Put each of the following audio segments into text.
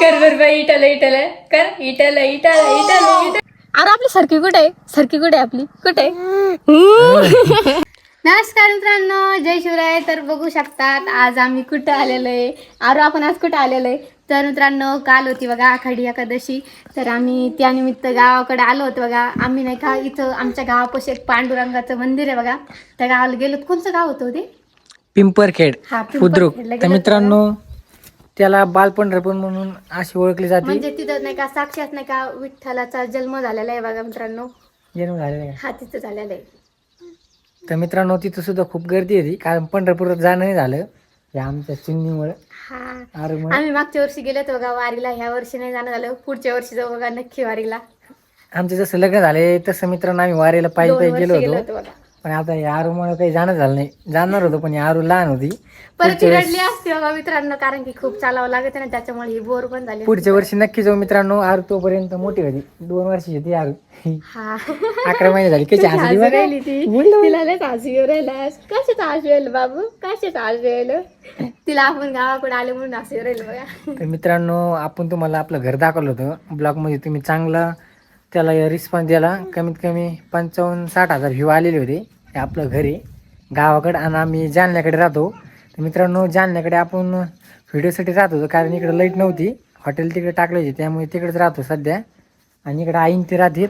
कर बर बाई इटाला इटाला कर इटाला इटाला इटाला इटाला. अरे आपली सरकी कुठे आहे? सरकी कुठे आहे आपली? कुठे आहे? नमस्कार मित्रांनो, जय शिवराय. तर बघू शकतात आज आम्ही कुठे आलेलो आहे. आपण आज कुठे आलेलो आहे तर मित्रांनो, काल होती बघा आषाढी एकादशी. तर आम्ही त्यानिमित्त गावाकडे आलो होतो बघा. आम्ही नाही का इथं आमच्या गावापाशी एक पांडुरंगाचं मंदिर आहे बघा, त्या गावाला गेलो. कोणतं गाव होतं ते? पिंपरखेड बुद्रुक. पिंपरखेडला तर गेलो मित्रांनो, त्याला बालपंढरपूर म्हणून अशी ओळखली जाते. म्हणजे तिथं नाही का साक्षात नाही का विठ्ठलाचा जन्म झालेला आहे बघा मित्रांनो. जन्म झालेला आहे. हा तिथं झालेला आहे. तर मित्रांनो, तिथं सुद्धा खूप गर्दी होती, कारण पंढरपुरात जाणं नाही झालं या आमच्या चिमणीमुळे. हा अरे आम्ही मागच्या वर्षी गेलो होतो बघा वारीला. ह्या वर्षी नाही जाणं झालं, पुढच्या वर्षी जाऊ बघा नक्की वारीला. आमचं जसं लग्न झाले तसं मित्रांनो आम्ही वारीला पायी 2 पायी वर्षी गेलो गेलो होतो. होतो बघा. पण आता या आरूमुळे काही जाणं झालं नाही. जाणार होतो पण या आरू लहान होती. परत ती रडली असते बघा मित्रांनो, कारण की खूप चालावं लागत ना, त्याच्यामुळे ही बोर पण झाली. पुढच्या वर्षी नक्की जाऊ मित्रांनो. आरू तोपर्यंत मोठी होती, 2 वर्षाची होती आरू. हा 11 महिने झाली. कशी हसली बघा. राहिली ती. तिला लयच हसू येऊ राहिला. कशाच हसू येईल बाबू, कशाच हसू येईल. तिला आपण गावाकडे आले म्हणून हसू येऊ राहिलं बघा. तर मित्रांनो, आपण तुम्हाला आपलं घर दाखवलं होतं ब्लॉगमध्ये. तुम्ही चांगला त्याला रिस्पॉन्स दिला. कमीत कमी 55-60 हजार व्ह्यू आलेले होते. हे आपलं घर आहे गावाकडं, आणि आम्ही जालन्याकडे राहतो. तर मित्रांनो, जालन्याकडे आपण व्हिडिओसाठी राहत होतो, कारण इकडे लाईट नव्हती. हॉटेल तिकडे टाकले होते, त्यामुळे तिकडेच राहतो सध्या. आणि इकडे आईन ते राहते.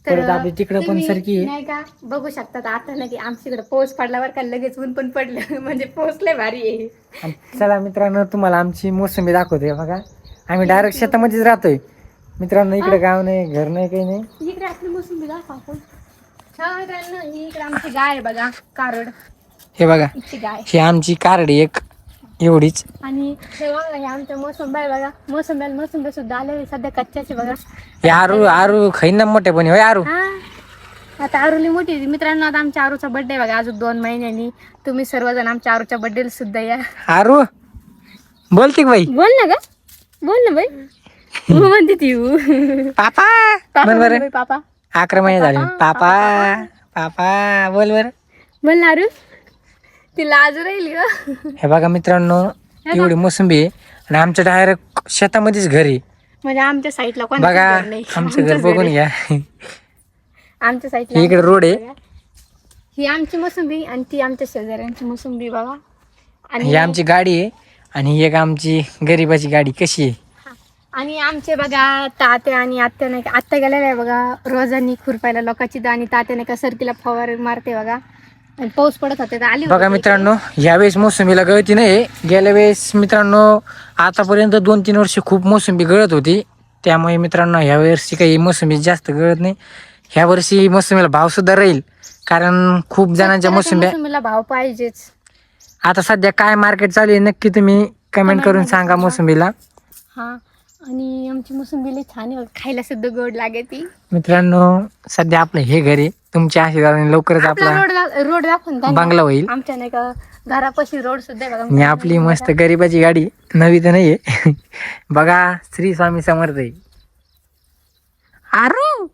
परत आपली तिकडे पण सरकी आहे नाही का, बघू शकतात. आता नाही की आमच्याकडे पाऊस पडल्यावर का लगेच ऊन पण पडलं. म्हणजे पाऊस लय भारी आहे. आणि चला मित्रांनो, तुम्हाला आमची मोसंबी दाखवते बघा. आम्ही डायरेक्ट शेतामध्येच राहतोय मित्रांनो. इकडे गाव नाही, घर नाही, काही नाही. इकडे आपली मोसंबी दाखव आपण. ही इकडे आमची गाय आहे बघा, कारड. हे बघा, इथची गाय. ही आमची कारडी एक एवढीच. आणि हे बघा, हे आमच्या मोसंबी आहे बघा. मोसंबी सुद्धा आले सध्या कच्च्याची बघा. हे आरू खाईन ना मोठे पण. होय आरू. हा आता आरूली मोठी होती मित्रांनो. आता आमच्या आरूचा बर्थडे बघा अजून 2 महिन्यांनी. तुम्ही सर्वजण आमच्या आरूच्या बर्थडे सुद्धा या. आरू बोलते बाई. बोल ना ग, बोल ना बाई. म्हणते ती पापा पापा बोल बरं. बाई, पापा 11 महिने झाले. पापा पापा बोल बरं. बोल ना आरू. ती लाजू राहील ग. हे बघा मित्रांनो, एवढी मोसंबी आहे आणि आमचं डायरेक्ट शेतामध्येच घर आहे. म्हणजे आमच्या साईडला कोण बघा आमचं घर बघून घ्या. आमच्या साईडला इकडे रोड आहे. ही आमची मोसंबी आणि ती आमच्या शेजाऱ्यांची मोसंबी बघा. आणि ही आमची गाडी आहे आणि एक आमची गरीबाची गाडी. कशी आहे? आणि आमचे बघा तात्या आणि आत्या नाही का, आत्या गेलेल्या आहे बघा रोजांनी खुरपायला लोकांची. आणि तात्या नाही का सरकीला फवार मारते बघा. आणि पाऊस पडत होते तर आली बघा मित्रांनो, यावेळेस मोसंबीला गळती नाही. गेल्या वेळेस मित्रांनो, आतापर्यंत 2-3 वर्ष खूप मोसंबी गळत होती. त्यामुळे मित्रांनो ह्या वर्षी काही मोसंबी जास्त गळत नाही. ह्या वर्षी मोसंबीला भाव सुद्धा राहील, कारण खूप जणांच्या मोसंबीला भाव पाहिजेच. आता सध्या काय मार्केट चालू आहे नक्की तुम्ही कमेंट करून सांगा मोसंबीला. हा आणि आमची मोसंबी लई छान आहे, खायला सुद्धा गोड लागे ती. मित्रांनो, सध्या आपलं हे घर आहे. तुमच्या आशीर्वादाने लवकरच आपला रोड दाखवून बंगला होईल. आमच्या नाही का घरापाशी रोड सुद्धा आहे बघा. आणि आपली मस्त गरीबाची गाडी, नवी तर नाहीये. बघा, श्री स्वामी समर्थ आहे. आरू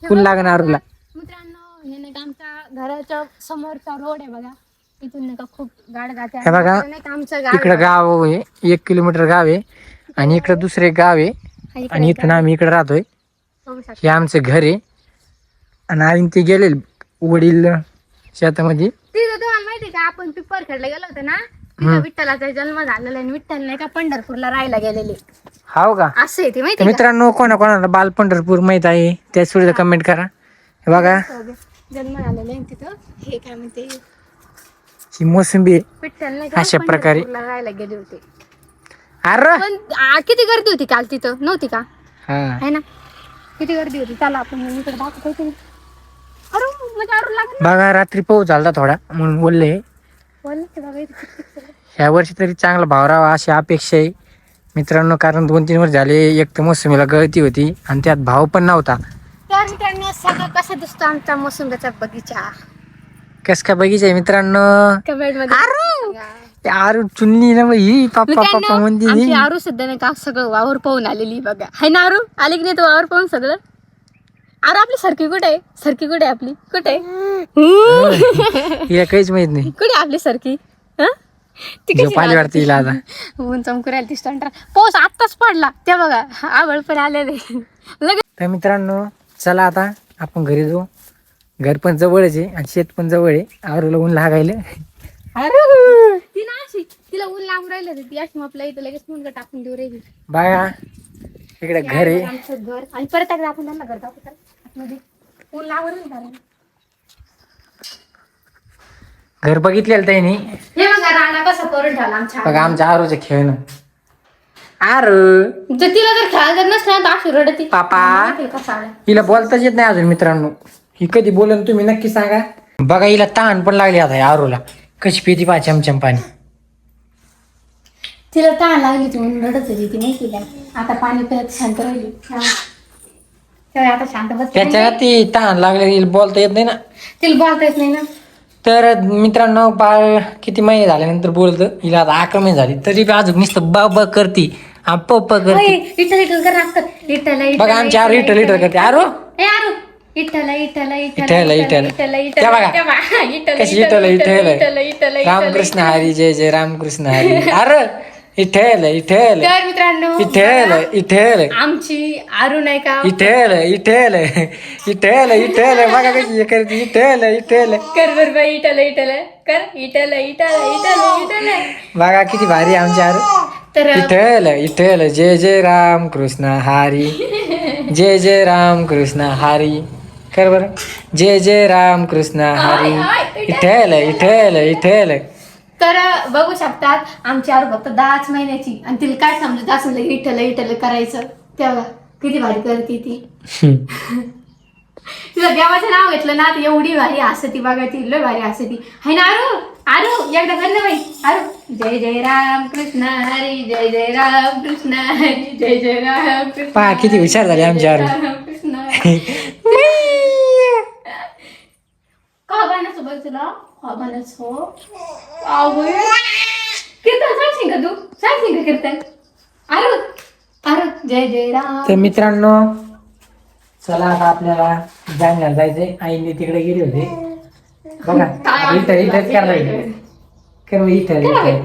फुल लागण आरूला. मित्रांनो, हे नाही का आमच्या घराच्या समोरचा रोड आहे बघा. इथून नाही का खूप गाड्या जाते. हे बघा, आमचं इकडे गाव आहे, 1 किलोमीटर गाव आहे आणि इकडे दुसरे गाव आहे. आणि इथून आम्ही इकडे राहतोय. हे आमचं घर आहे. आणि आई ते गेले वडील शेतामध्ये. तिथं तुम्हाला माहिती का, आपण पिंपरखेडला गेलो होतो ना, तिथं विठ्ठलाचा जन्म झालेला आणि विठ्ठल नाही का पंढरपूरला राहायला गेलेले. हाव का? असं आहे ते माहिती तर मित्रांनो, कोणाकोणाला बाल पंढरपूर माहित आहे त्या सुद्धा कमेंट करा. हे बघा, जन्म झालेला आहे तिथं. हे काय म्हणते, ही मोसंबी आहे. विठ्ठल नाही का अशा प्रकारे पंढरपूरला राहायला गेले होते. अरे पण किती गर्दी होती काल तिथं, नव्हती का? हा, है ना, किती गर्दी होती. चला आपण इकडे दाखवतो. अरे म्हणजे आरू लागलं. बघा, रात्री पाऊस झाला थोडा म्हणून बोलले. बोल की बाबा, इथे किती सगळं. ह्या वर्षी तरी चांगला भाव राहावा अशी अपेक्षा आहे मित्रांनो, कारण 2-3 वर्ष झाले एक तर मोसंबीला गळती होती आणि त्यात भाव पण नव्हता. तर मित्रांनो, सगळं कसं दिसतो आमचा मोसंबीचा बगीचा. कस काय बगीचा आहे मित्रांनो. कमेंट मध्ये सांगा. ते आरू चुन्नी ना ही पापा पापा म्हणते. आमची आरू सध्या नाही का सगळं वावर पाहून आलेली बघा. है ना आरू, आली की नाही तो वावर पाहून सगळं. आरू आपली सरकी कुठे आहे? सरकी कुठे आहे आपली? कुठे आहे? हिला काहीच माहित नाही. कुठे आपली सरकी? झोप आली वाटते हिला आता. ऊन चमकू राहिली ती स्टंट. पाऊस आत्ताच पडला ते बघा, आभाळ पण आलेले लगेच. तर मित्रांनो चला आता आपण घरी जाऊ. घर पण जवळच आहे आणि शेत पण जवळ आहे. आरूला ऊन लागायला. ती ना अशी तिला ऊन लागून राहिलं होतं, ती अशी आपल्या इथं लगेच मुलगा टाकून देऊ राहिली. बाया इकडे घर आहे. आमचं घर आणि परत एकदा आपण त्यांना घर दाखवू आतमध्ये ऊन लागून राहिलं त्याला. घर बघितलेलं त्यांनी. हे बघा राणा कसं करून ठेवला आमच्या. बघा आमच्या आरूचं खेळणं. आरू जर तिला जर खेळायला जर नसला तर अशी रडती. पापा कसा आला हिला बोलताच येत नाही अजून मित्रांनो. ही कधी बोलन तुम्ही नक्की सांगा. बघा हिला तहान पण लागली आता या आरूला. कशी पिती पहा चमचम पाणी. तिला तहान लागली होती म्हणून रडत होती ती माहिती का. आता पाणी पित शांत राहिली. तेव्हा आता शांत बस. त्याच्यात ती तहान लागली हिला बोलता येत नाही ना. तिला बोलता येत नाही ना. तर मित्रांनो बाळ किती महिने झाल्यानंतर बोलतं. हिला आता 11 महिने झाली तरी बी अजून नुसतं बाबा करती पप्पा करते. इटल इटल कर नाचतात. इटल बघा आमची आरू इटल इटल करते. आरू ए आरू इटल इटल इटल इटल त्या बघा कशी इटल इटल रामकृष्ण हरी जय जय रामकृष्ण हरी. अरे इठेल इठेल तर मित्रांनो इठेल इठेल आमची आरू नाही का इठेल इठेल इठेल इठेल बघा कशी हे करते. इठेल इठेल कर बर बाई इटल इटल कर इटल इटल इटल इटल. बघा किती भारी आमची आरू. तर इठेल इठेल जय जय राम कृष्ण हरी जय जय राम कृष्ण हरी. कर बर जय जय राम कृष्ण हरी. इठेल इठेल इठेल. तर बघू शकतात आमची आरू फक्त 10 महिन्याची आणि तिला काय समजत असं लगे इटल इटल करायचं. तेव्हा किती भारी करते ती. तिला देवाचं नाव घेतलं ना ती एवढी भारी हसती बघा. ती लय भारी हसती हाय ना आरू. आरू एकदा कर ना बाई. आरू जय जय राम कृष्ण हरी जय जय राम कृष्ण हरी जय जय राम कृष्ण. पहा किती हुशार झाली आमची आरू. का गाण्याचं बघ तुला का गाण्याचं हो कीर्तन सांगशील का तू. सांगशील का कीर्तन. आरू आरू जय जय राम. तर मित्रांनो चला आता आपल्याला जाण्याला जायचंय. आईने तिकडे गेले होते बघा. इथं इथंच करायला लागले. कर इथं इथं.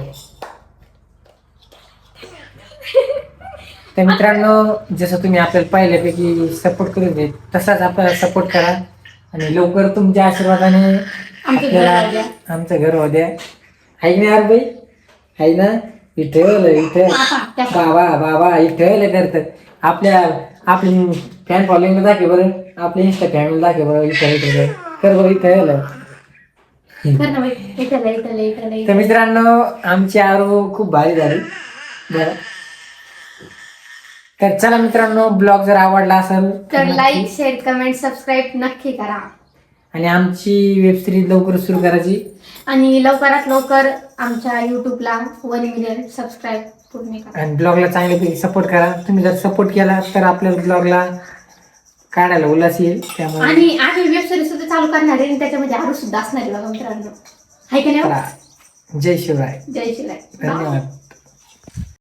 तर मित्रांनो जसं तुम्ही आपल्याला पहिल्यापैकी सपोर्ट करून दे तसाच आपल्याला सपोर्ट करा आणि लवकर तुमच्या आशीर्वादाने आपल्याला आमचं घर होऊ द्या. आहे ना यार बाई आहे ना. इथं इथं बाबा बाबा इथं करत आपल्या आपली फॅन फॉलोइंग दाखव बरं. आपल्या इंस्टा फॅमिली दाखव बरं. इथं इथं कर बरं इथं. तर मित्रांनो आमची आरू खूप भारी झाली बरं. तर चला मित्रांनो ब्लॉग जर आवडला असेल तर लाईक शेअर कमेंट सबस्क्राईब नक्की करा. आणि आमची वेब सिरीज लवकर सुरू करायची आणि लवकरात लवकर आमच्या युट्यूबला 1 मिलियन सबस्क्राईब पूर्ण करा. आणि ब्लॉगला चांगल्यापैकी सपोर्ट करा. तुम्ही जर सपोर्ट केला तर आपल्या ब्लॉगला काढायला उल्हास येईल. त्यामुळे आणि आम्ही वेब सिरीज सुद्धा चालू करणार आहे आणि त्याच्यामध्ये आरू सुद्धा असणार आहे बघा मित्रांनो. हाय का नाही. जय शिवराय. जय शिवराय. धन्यवाद.